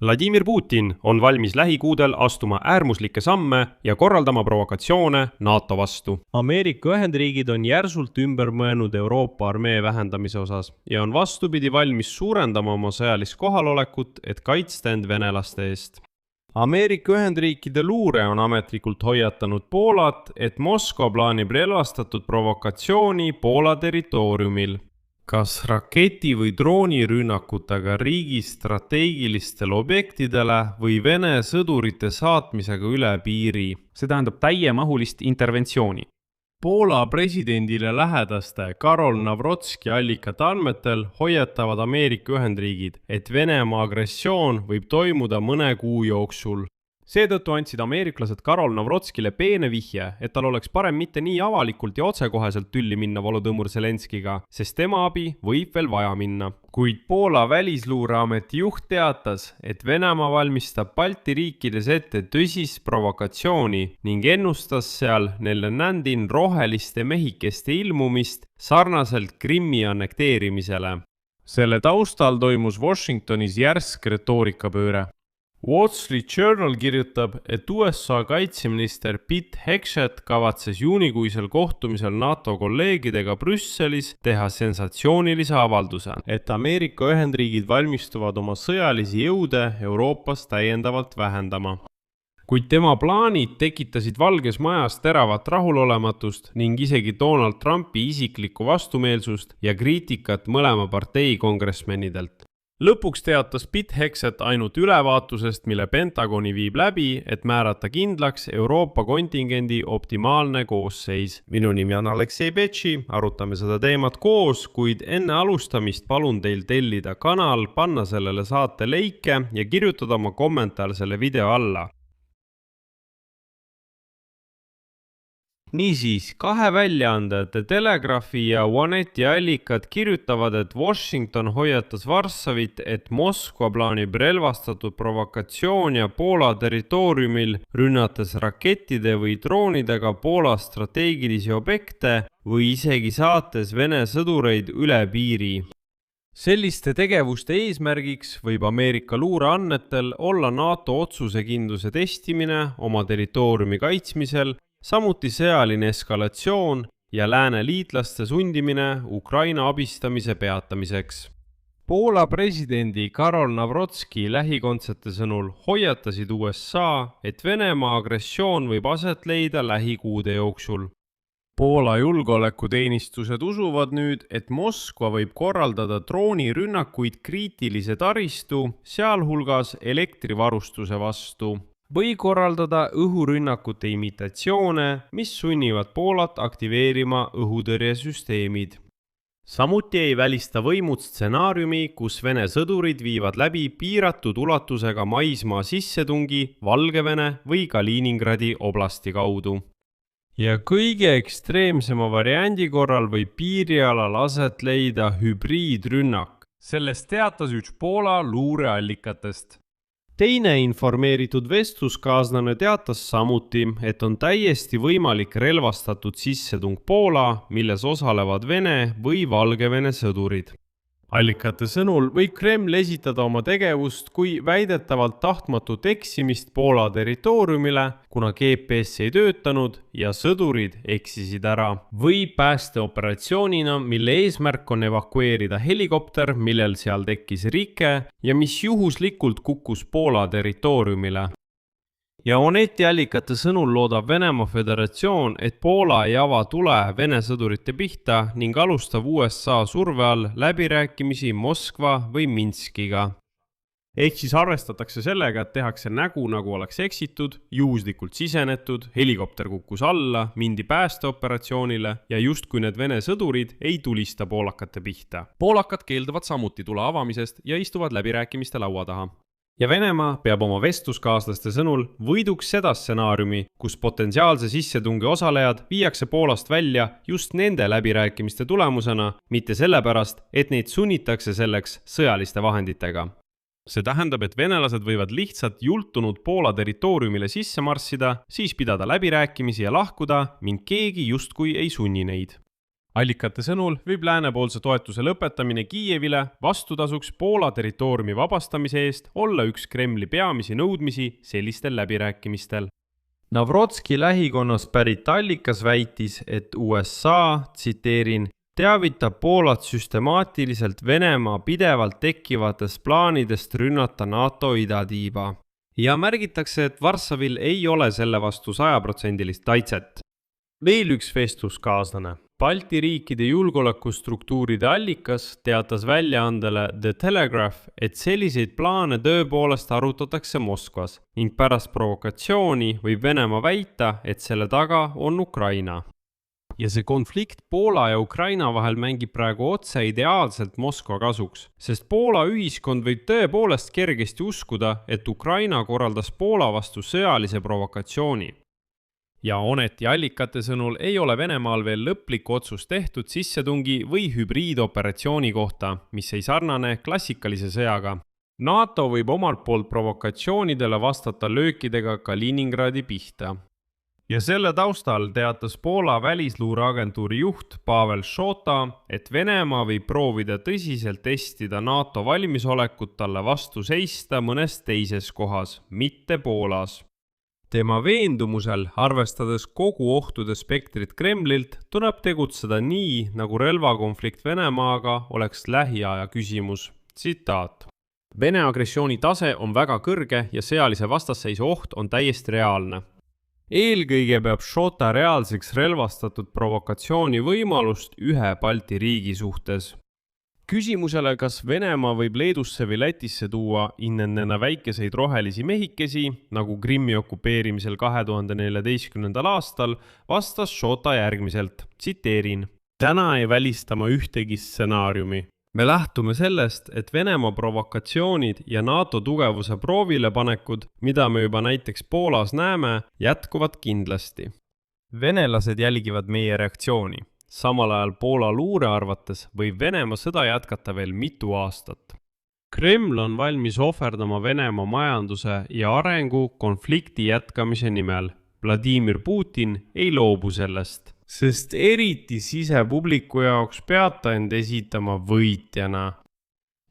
Vladimir Putin on valmis lähikuudel astuma äärmuslikke samme ja korraldama provokatsioone NATO vastu. Ameerika Ühendriigid on järsult ümber mõelnud Euroopa armee vähendamise osas ja on vastupidi valmis suurendama oma sõjalist kohalolekut, et kaitsta end venelaste eest. Ameerika Ühendriikide luure on ametlikult hoiatanud Poolat, et Moskva plaanib relvastatud provokatsiooni Poola territooriumil. Kas raketi- või droonirünnakutega riigi strateegilistel objektidele või Vene sõdurite saatmisega üle piiri? See tähendab täiemahulist interventsiooni. Poola presidendile lähedaste Karol Nawrocki allikate andmetel hoiatavad Ameerika Ühendriigid, et Venemaa agressioon võib toimuda mõne kuu jooksul. Seetõttu andsid ameeriklased Karol Nawrockile peene vihje, et tal oleks parem mitte nii avalikult ja otsekoheselt tülli minna Volodõmõr Zelenskiga, sest tema abi võib veel vaja minna. Kuid Poola välisluureameti juht teatas, et Venemaa valmistab Balti riikides ette tõsist provokatsiooni ning ennustas seal Neljandin roheliste mehikeste ilmumist sarnaselt Krimmi annekteerimisele. Selle taustal toimus Washingtonis järsk retoorikapööre. Wall Street Journal kirjutab, et USA kaitseminister Pete Hegseth kavatses juunikuisel kohtumisel NATO kolleegidega Brüsselis teha sensatsioonilise avalduse, et Ameerika Ühendriigid valmistuvad oma sõjalisi jõude Euroopas täiendavalt vähendama. Kuid tema plaanid tekitasid Valges Majas teravat rahulolematust ning isegi Donald Trumpi isiklikku vastumeelsust ja kriitikat mõlema partei kongressmenidelt. Lõpuks teatas Pete Hegseth ainult ülevaatusest, mille Pentagoni viib läbi, et määrata kindlaks Euroopa kontingendi optimaalne koosseis. Minu nimi on Aleksei Betši, arutame seda teemat koos, kuid enne alustamist palun teil tellida kanal, panna sellele saate leike ja kirjutada oma kommentaar selle video alla. Niisiis, kahe väljaande The Telegraphi ja Oneti allikad kirjutavad, et Washington hoiatas Varssavit, et Moskva plaanib relvastatud provokatsioon ja Poola territooriumil rünnates rakettide või droonidega Poola strateegilisi objekte või isegi saates Vene sõdureid üle piiri. Selliste tegevuste eesmärgiks võib Ameerika luureandmetel olla NATO otsusekindluse testimine oma territooriumi kaitsmisel, samuti sõjaline eskalatsioon ja lääne liitlaste sundimine Ukraina abistamise peatamiseks. Poola presidendi Karol Nawrocki lähikondsete sõnul hoiatasid USA, et Venemaa agressioon võib aset leida lähikuude jooksul. Poola julgeolekuteenistused usuvad nüüd, et Moskva võib korraldada droonirünnakuid kriitilise taristu, sealhulgas elektrivarustuse vastu, või korraldada õhurünnakute imitatsioone, mis sunnivad Poolat aktiveerima õhutõrjesüsteemid. Samuti ei välista võimud stsenaariumi, kus Vene sõdurid viivad läbi piiratud ulatusega maismaa sissetungi Valgevene või Kaliningradi oblasti kaudu. Ja kõige ekstreemsema variandi korral võib piirialal aset leida hübriidrünnak. Sellest teatas üks Poola luureallikatest. Teine informeeritud vestluskaaslane teatas samuti, et on täiesti võimalik relvastatud sissetung Poola, milles osalevad Vene või Valgevene sõdurid. Allikate sõnul võib Kreml esitada oma tegevust kui väidetavalt tahtmatut eksimist Poola territooriumile, kuna GPS ei töötanud ja sõdurid eksisid ära, või päästeoperatsioonina, mille eesmärk on evakueerida helikopter, millel seal tekkis rike ja mis juhuslikult kukkus Poola territooriumile. Ja Oneti allikate sõnul loodab Venemaa Föderatsioon, et Poola ei ava tule Vene sõdurite pihta ning alustab USA surve all läbirääkimisi Moskva või Minskiga. Ehk siis arvestatakse sellega, et tehakse nägu, nagu oleks eksitud, juhuslikult sisenetud, helikopter kukkus alla, mindi päästeoperatsioonile ja justkui need Vene sõdurid ei tulista poolakate pihta. Poolakad keelduvad samuti tule avamisest ja istuvad läbirääkimiste laua taha. Ja Venemaa peab oma vestluskaaslaste sõnul võiduks seda stsenaariumi, kus potentsiaalse sissetungi osalejad viiakse Poolast välja just nende läbirääkimiste tulemusena, mitte sellepärast, et neid sunnitakse selleks sõjaliste vahenditega. See tähendab, et venelased võivad lihtsalt jultunud Poola territooriumile sisse marssida, siis pidada läbirääkimisi ja lahkuda, ning keegi justkui ei sunni neid. allikate sõnul võib läänepoolse toetuse lõpetamine Kiievile vastutasuks Poola territooriumi vabastamise eest olla üks Kremli peamisi nõudmisi sellistel läbirääkimistel. Navrotski lähikonnast pärit allikas väitis, et USA, tsiteerin, teavitab Poolat süstemaatiliselt Venemaa pidevalt tekkivatest plaanidest rünnata NATO idatiiba. Ja märgitakse, et Varssavil ei ole selle vastu 100% kaitset. Veel üks vestluskaaslane. Balti riikide julgeolekustruktuuride allikas teatas väljaandele The Telegraph, et selliseid plaane tõepoolest arutatakse Moskvas ning pärast provokatsiooni võib Venemaa väita, et selle taga on Ukraina. Ja see konflikt Poola ja Ukraina vahel mängib praegu otse ideaalselt Moskva kasuks, sest Poola ühiskond võib tõepoolest kergesti uskuda, et Ukraina korraldas Poola vastu sõjalise provokatsiooni. Ja Oneti allikate sõnul ei ole Venemaal veel lõplikku otsust tehtud sissetungi või hübriidoperatsiooni kohta, mis ei sarnane klassikalise sõjaga. NATO võib omalt poolt provokatsioonidele vastata löökidega Kaliningradi pihta. Ja selle taustal teatas Poola välisluureagentuuri juht Pavel Šota, et Venemaa võib proovida tõsiselt testida NATO valmisolekut talle vastu seista mõnes teises kohas, mitte Poolas. Tema veendumusel, arvestades kogu ohtude spektrit Kremlilt, tuleb tegutseda nii, nagu relvakonflikt Venemaaga oleks lähiaja küsimus. Tsitaat. Vene agressiooni tase on väga kõrge ja sõjalise vastasseisu oht on täiesti reaalne. Eelkõige peab Šota reaalseks relvastatud provokatsiooni võimalust ühe Balti riigi suhtes. Küsimusele, kas Venemaa võib Leedusse või Lätisse tuua innennena väikeseid rohelisi mehikesi, nagu Krimmi okupeerimisel 2014. aastal, vastas Šota järgmiselt, tsiteerin. Täna ei välistama ühtegi stsenaariumi. Me lähtume sellest, et Venemaa provokatsioonid ja NATO tugevuse proovilepanekud, mida me juba näiteks Poolas näeme, jätkuvad kindlasti. Venelased jälgivad meie reaktsiooni. Samal ajal Poola luure arvates võib Venemaa sõda jätkata veel mitu aastat. Kreml on valmis ohverdama Venemaa majanduse ja arengu konflikti jätkamise nimel. Vladimir Putin ei loobu sellest, sest eriti sisepubliku jaoks peab ta end esitama võitjana.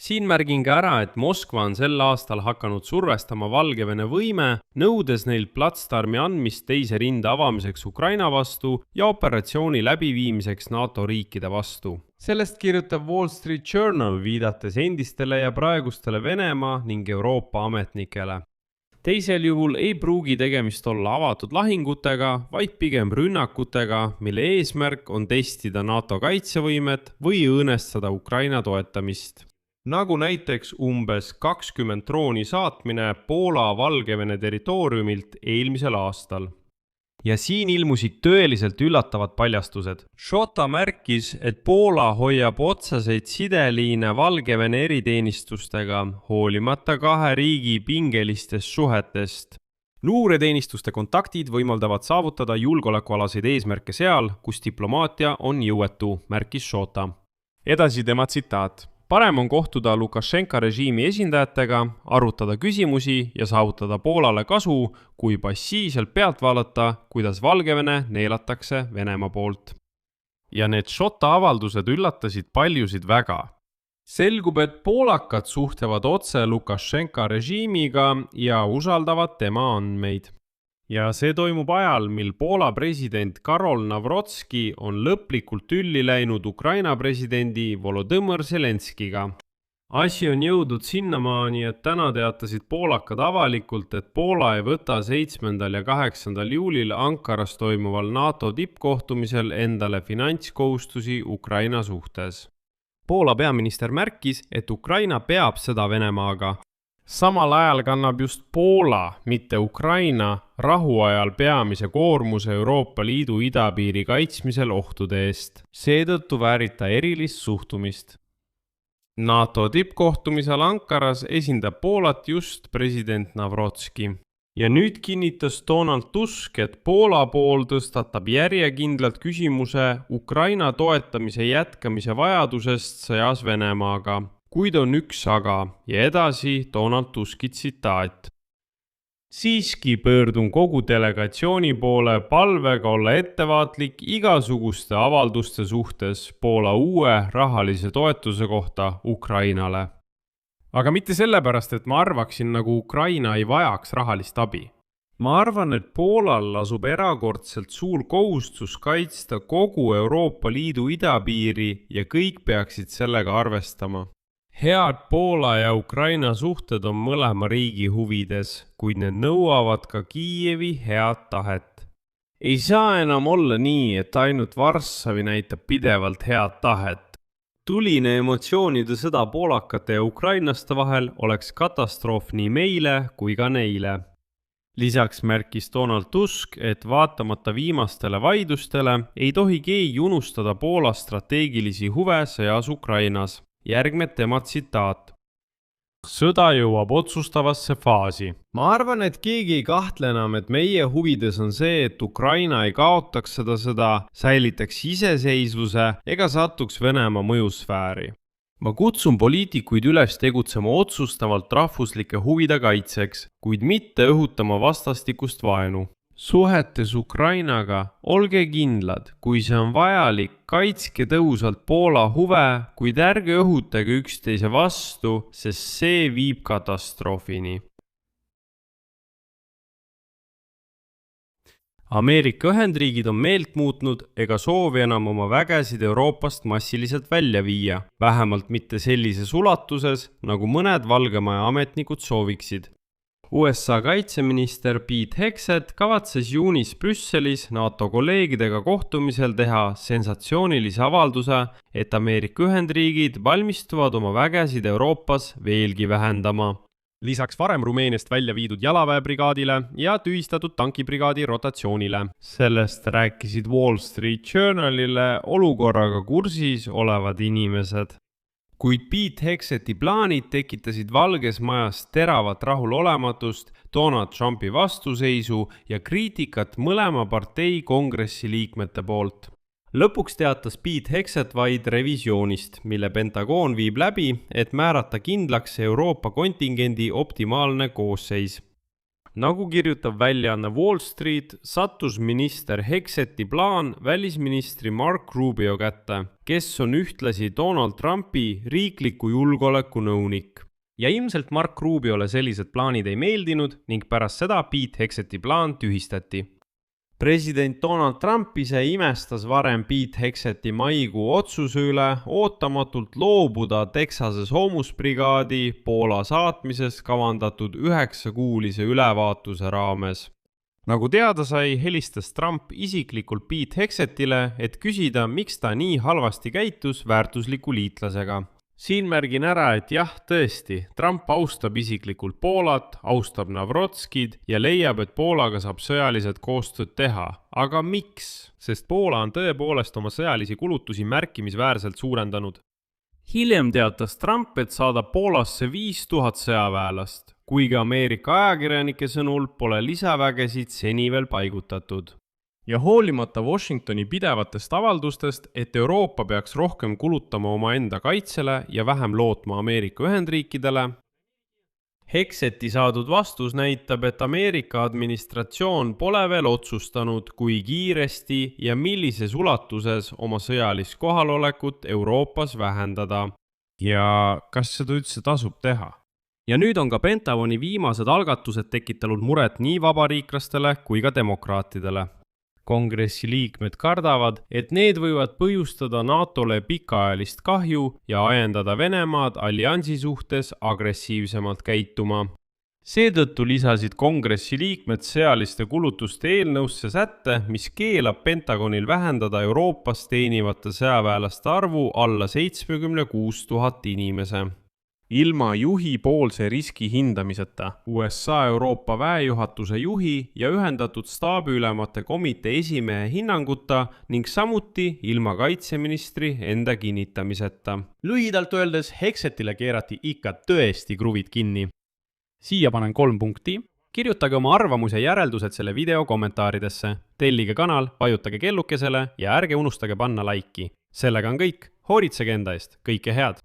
Siin märgin ka ära, et Moskva on sel aastal hakanud survestama Valgevene võime, nõudes neilt platsdarmi andmist teise rinde avamiseks Ukraina vastu ja operatsiooni läbiviimiseks NATO riikide vastu. Sellest kirjutab Wall Street Journal, viidates endistele ja praegustele Venemaa ning Euroopa ametnikele. Teisel juhul ei pruugi tegemist olla avatud lahingutega, vaid pigem rünnakutega, mille eesmärk on testida NATO kaitsevõimet või õõnestada Ukraina toetamist. Nagu näiteks umbes 20 drooni saatmine Poola-Valgevene territooriumilt eelmisel aastal. Ja siin ilmusid tõeliselt üllatavad paljastused. Šota märkis, et Poola hoiab otseseid sideliine Valgevene eriteenistustega, hoolimata kahe riigi pingelistest suhetest. Luureteenistuste kontaktid võimaldavad saavutada julgeolekualaseid eesmärke seal, kus diplomaatia on jõuetu, märkis Šota. Edasi tema tsitaat. Parem on kohtuda Lukašenka režiimi esindajatega, arutada küsimusi ja saavutada Poolale kasu, kui passiivselt pealt vaadata, kuidas Valgevene neelatakse Venemaa poolt. Ja need Šota avaldused üllatasid paljusid väga. Selgub, et poolakad suhtlevad otse Lukašenka režiimiga ja usaldavad tema andmeid. Ja see toimub ajal, mil Poola president Karol Navrotski on lõplikult tülli läinud Ukraina presidendi Volodõmõr Zelenskiga. Asi on jõudnud sinnamaani, et täna teatasid poolakad avalikult, et Poola ei võta 7. ja 8. juulil Ankaras toimuval NATO tippkohtumisel endale finantskohustusi Ukraina suhtes. Poola peaminister märkis, et Ukraina peab sõda Venemaaga. Samal ajal kannab just Poola, mitte Ukraina, rahuajal peamise koormuse Euroopa Liidu idapiiri kaitsmisel ohtude eest. Seetõttu väärib ta erilist suhtumist. NATO tippkohtumisel Ankaras esindab Poolat just president Navrotski. Ja nüüd kinnitas Donald Tusk, et Poola pool tõstatab järjekindlalt küsimuse Ukraina toetamise jätkamise vajadusest sõjas Venemaaga. Kuid on üks aga ja edasi Donald Tuski tsitaat. siiski pöördun kogu delegatsiooni poole palvega olla ettevaatlik igasuguste avalduste suhtes Poola uue rahalise toetuse kohta Ukrainale. Aga mitte sellepärast, et ma arvaksin, nagu Ukraina ei vajaks rahalist abi. Ma arvan, et Poolal lasub erakordselt suur kohustus kaitsta kogu Euroopa Liidu idapiiri ja kõik peaksid sellega arvestama. Head Poola ja Ukraina suhted on mõlema riigi huvides, kuid need nõuavad ka Kiievi head tahet. Ei saa enam olla nii, et ainult Varssavi näitab pidevalt head tahet. Tuline emotsioonide sõda poolakate ja ukrainlaste vahel oleks katastroof nii meile kui ka neile. Lisaks märkis Donald Tusk, et vaatamata viimastele vaidlustele ei tohi keegi unustada Poola strateegilisi huve sõjas Ukrainas. Järgneb tema tsitaat. Sõda jõuab otsustavasse faasi. Ma arvan, et keegi ei kahtle enam, et meie huvides on see, et Ukraina ei kaotaks seda sõda, säilitaks iseseisvuse ega satuks Venemaa mõjusfääri. Ma kutsun poliitikuid üles tegutsema otsustavalt rahvuslike huvide kaitseks, kuid mitte õhutama vastastikust vaenu. Suhetes Ukrainaga olge kindlad, kui see on vajalik, kaitske tõhusalt Poola huve, kuid ärge õhutage üksteise vastu, sest see viib katastroofini. Ameerika Ühendriigid on meelt muutnud ega soovi enam oma vägesid Euroopast massiliselt välja viia, vähemalt mitte sellises ulatuses, nagu mõned Valgemaja ametnikud sooviksid. USA kaitseminister Pete Hegseth kavatses juunis Brüsselis NATO kolleegidega kohtumisel teha sensatsioonilise avalduse, et Ameerika Ühendriigid valmistuvad oma vägesid Euroopas veelgi vähendama. Lisaks varem Rumeeniast välja viidud jalaväebrigaadile ja tühistatud tankibrigaadi rotatsioonile. Sellest rääkisid Wall Street Journalile olukorraga kursis olevad inimesed. Kuid Pete Hegsethi plaanid tekitasid Valges Majas teravat rahulolematust, Donald Trumpi vastuseisu ja kriitikat mõlema partei kongressi liikmete poolt. Lõpuks teatas Pete Hegseth vaid revisioonist, mille Pentagon viib läbi, et määrata kindlaks Euroopa kontingendi optimaalne koosseis. Nagu kirjutab väljaanne Wall Street, sattus minister Hegsethi plaan välisministri Mark Rubio kätte, kes on ühtlasi Donald Trumpi riikliku julgeoleku nõunik. Ja ilmselt Mark Rubiole sellised plaanid ei meeldinud ning pärast seda Pete Hegsethi plaan tühistati. President Donald Trump ise imestas varem Pete Hegsethi maikuu otsuse üle ootamatult loobuda Texases Hoomusbrigaadi Poola saatmises kavandatud 9-kuulise ülevaatuse raames. Nagu teada sai, helistas Trump isiklikult Pete Hegsethile, et küsida, miks ta nii halvasti käitus väärtusliku liitlasega. Siin märgin ära, et jah, tõesti, Trump austab isiklikult Poolat, austab Navrotskid ja leiab, et Poolaga saab sõjaliselt koostööd teha. Aga miks? Sest Poola on tõepoolest oma sõjalisi kulutusi märkimisväärselt suurendanud. Hiljem teatas Trump, et saadab Poolasse 5000 sõjaväelast, kuigi Ameerika ajakirjanike sõnul pole lisavägesid seni veel paigutatud. Ja hoolimata Washingtoni pidevatest avaldustest, et Euroopa peaks rohkem kulutama oma enda kaitsele ja vähem lootma Ameerika Ühendriikidele, Hegsethi saadud vastus näitab, et Ameerika administratsioon pole veel otsustanud, kui kiiresti ja millises ulatuses oma sõjalist kohalolekut Euroopas vähendada. Ja kas seda üldse tasub teha? Ja nüüd on ka Pentagoni viimased algatused tekitanud muret nii vabariiklastele kui ka demokraatidele. Kongressi liikmed kardavad, et need võivad põhjustada NATOle pikaajalist kahju ja ajendada Venemaad alliansi suhtes agressiivsemalt käituma. Seetõttu lisasid kongressi liikmed sõjaliste kulutuste eelnõusse sätte, mis keelab Pentagonil vähendada Euroopas teenivate sõjaväelaste arvu alla 76 000 inimese. Ilma juhi poolse riski hindamiseta, USA Euroopa väejuhatuse juhi ja ühendatud staabiülemate komitee esimehe hinnanguta ning samuti ilma kaitseministri enda kinnitamiseta. Lühidalt öeldes Hegsethile keerati ikka tõesti kruvid kinni. Siia panen 3 punkti. Kirjutage oma arvamus ja järeldused selle video kommentaaridesse. Tellige kanal, vajutage kellukesele ja ärge unustage panna laiki. Sellega on kõik. Hoolitsege enda eest. Kõike head!